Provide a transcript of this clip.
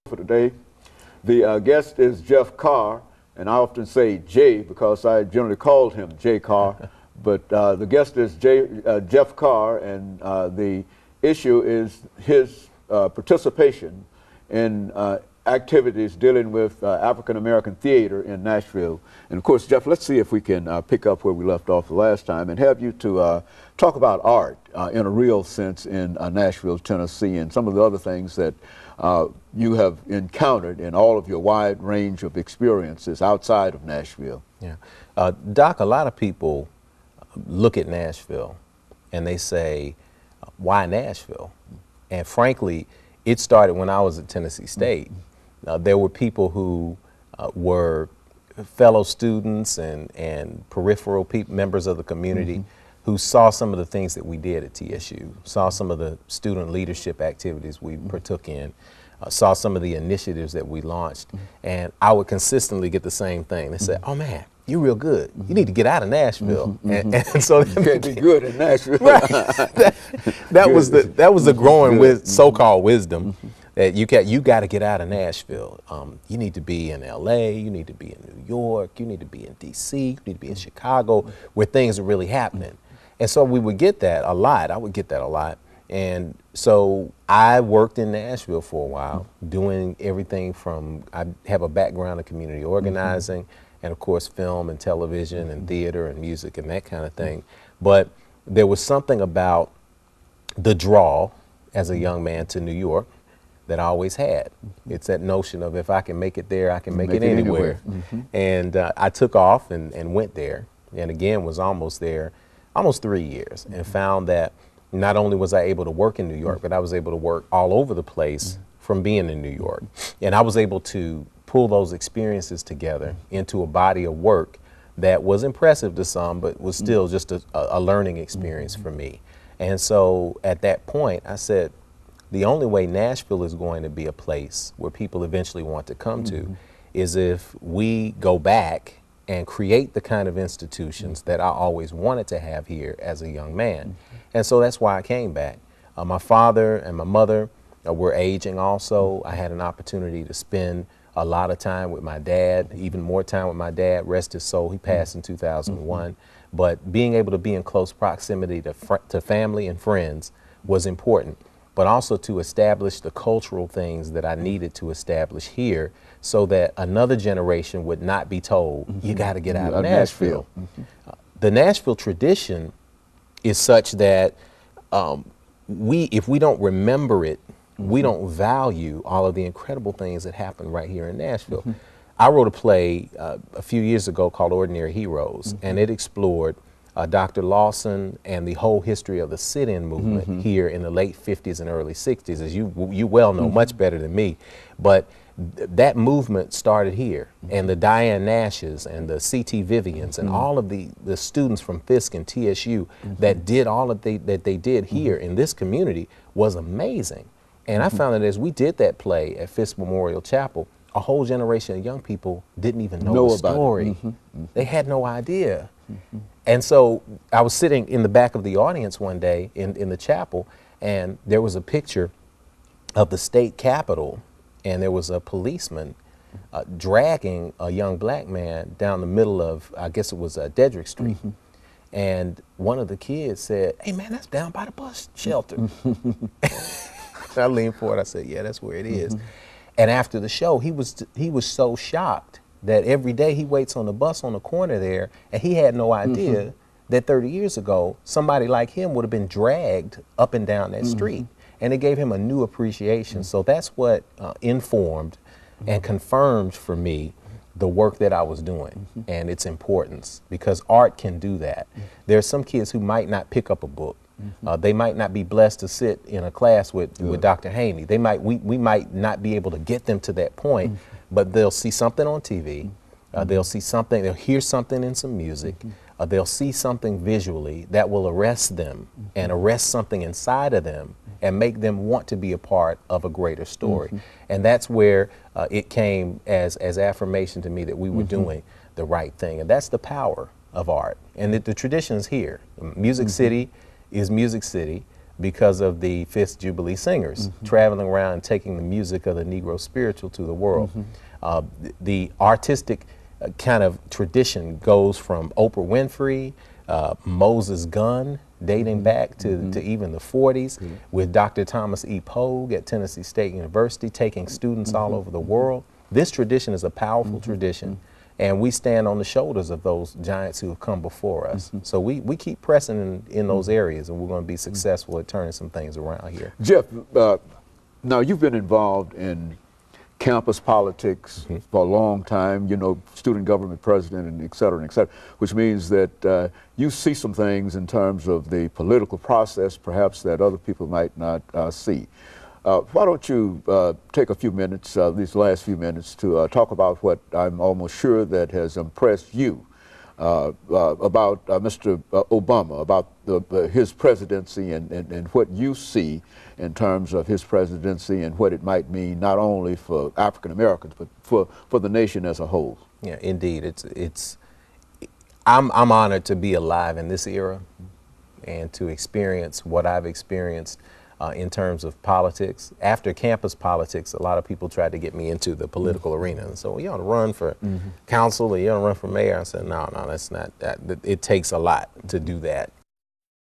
For today. The guest is Jeff Carr, and I often say Jay because I generally called him Jay Carr, but the guest is Jeff Carr, and the issue is his participation in activities dealing with African American theater in Nashville. And of course, Jeff, let's see if we can pick up where we left off the last time and have you to talk about art in a real sense in Nashville, Tennessee, and some of the other things that you have encountered in all of your wide range of experiences outside of Nashville. Yeah. Doc, a lot of people look at Nashville and they say, why Nashville? And frankly, it started when I was at Tennessee State. There were people who were fellow students and peripheral members of the community who saw some of the things that we did at TSU, saw some of the student leadership activities we partook in, saw some of the initiatives that we launched, and I would consistently get the same thing. They said, oh man, you're real good. You need to get out of Nashville. And so you can't be good in Nashville. Right. that was the growing so-called wisdom. That you got to get out of Nashville. You need to be in LA, you need to be in New York, you need to be in DC, you need to be in Chicago, where things are really happening. And so we would get that a lot. I would get that a lot. And so I worked in Nashville for a while, doing everything from, I have a background in community organizing, and of course film and television and theater and music and that kind of thing. But there was something about the draw as a young man to New York that I always had. It's that notion of if I can make it there, I can make it anywhere. And I took off and went there, and again was almost there, almost 3 years, and found that not only was I able to work in New York, but I was able to work all over the place from being in New York. And I was able to pull those experiences together into a body of work that was impressive to some, but was still just a learning experience for me. And so at that point, I said, the only way Nashville is going to be a place where people eventually want to come to is if we go back and create the kind of institutions that I always wanted to have here as a young man. And so that's why I came back. My father and my mother were aging also. I had an opportunity to spend a lot of time with my dad, even more time with my dad, rest his soul. He passed in 2001. But being able to be in close proximity to family and friends was important, but also to establish the cultural things that I needed to establish here so that another generation would not be told, you got to get out of Nashville. The Nashville tradition is such that if we don't remember it, we don't value all of the incredible things that happen right here in Nashville. I wrote a play a few years ago called Ordinary Heroes, and it explored Dr. Lawson and the whole history of the sit-in movement here in the late 50s and early 60s, as you well know much better than me. But that movement started here, and the Diane Nashes and the C.T. Vivians and all of the students from Fisk and TSU that did all of that they did here in this community was amazing. And I found that as we did that play at Fisk Memorial Chapel, a whole generation of young people didn't even know the story. They had no idea. And so I was sitting in the back of the audience one day in the chapel, and there was a picture of the state capitol, and there was a policeman dragging a young black man down the middle of, I guess it was Dedrick Street. And one of the kids said, hey man, that's down by the bus shelter. I leaned forward, I said, yeah, that's where it is. And after the show, he was so shocked that every day he waits on the bus on the corner there, and he had no idea that 30 years ago, somebody like him would have been dragged up and down that street. And it gave him a new appreciation. So that's what informed and confirmed for me the work that I was doing and its importance, because art can do that. There are some kids who might not pick up a book. They might not be blessed to sit in a class with Dr. Haney. We might not be able to get them to that point, but they'll see something on TV, they'll hear something in some music, they'll see something visually that will arrest them and arrest something inside of them and make them want to be a part of a greater story. And that's where it came as affirmation to me that we were doing the right thing. And that's the power of art. And the tradition is here. Music City is Music City. because of the Fifth Jubilee Singers traveling around and taking the music of the Negro spiritual to the world. The artistic kind of tradition goes from Oprah Winfrey, Moses Gunn, dating back to even the 40s, with Dr. Thomas E. Pogue at Tennessee State University, taking students all over the world. This tradition is a powerful tradition, and we stand on the shoulders of those giants who have come before us. So we keep pressing in those areas, and we're going to be successful at turning some things around here. Jeff, now you've been involved in campus politics for a long time, you know, student government president and et cetera, which means that you see some things in terms of the political process perhaps that other people might not see. Why don't you take a few minutes, these last few minutes, to talk about what I'm almost sure that has impressed you about Mr. Obama, about his presidency and what you see in terms of his presidency and what it might mean not only for African Americans but for the nation as a whole. Yeah, indeed. I'm honored to be alive in this era and to experience what I've experienced in terms of politics. After campus politics, a lot of people tried to get me into the political arena. And so, you ought to run for council or you ought to run for mayor. I said, no, that's not that. It takes a lot to do that.